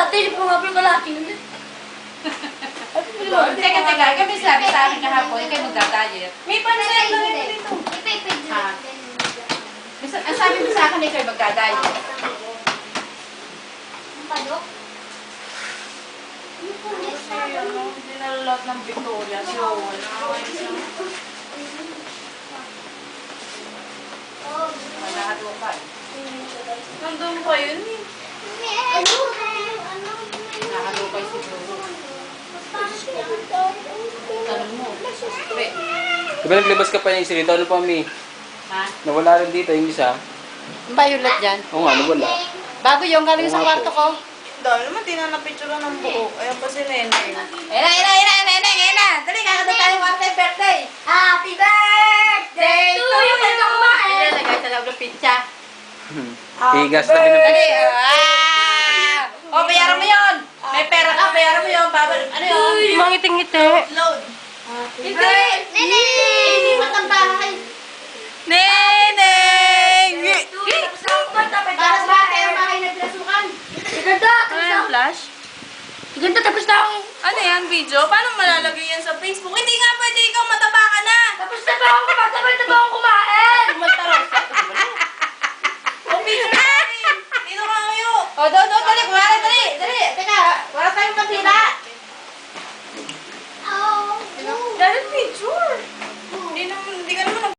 Ate, hindi po nga kalahati nun eh. Teka, kami sabi sa akin kahapon, kayo magdadayet. May pansin lang yun dito. Ang sabi mo sa akin, kayo magdadayet. Hindi nalalot ng Victoria. So, malahado pa eh. Nandun pa yun eh. Nahalo pa yung siguro. Tanong mo. Wait. Diba naglabas ka pa yung isa dito? Ano pa, Mi? Ha? Nawala rin dito yung isa. Violet dyan. Oo nga, nawala. Bago yung galing sa kwarto ko. Dahil naman, tinanapicture ng buo. Ayan pa si Neneng. Ena. Dali, kakata tayo happy birthday. Happy birthday to you! Pwede ka kumain! Ilalagay sa loob ng pizza. Higas na Dali, pinapis. O, bayaran mo yun. May pera ka, bayaran mo yun. Ano yun? Mangiting-ngiti. Load. Hindi! Hindi matang bahay. Neneng! Para sa bahay ang bahay na pinasukan. Ganda! Tapos na ang flash? Ganda, tapos na akong... Ano yan, video? Paano malalagay yan sa Facebook? Hindi nga pwede ikaw mataba ka na! Tapos na ba akong kumatabay na ba akong kumain? Magtarong sa O, video na rin! Dito ka kayo! O, doon, dali. Kumara, dali. Teka, wala tayong pantira.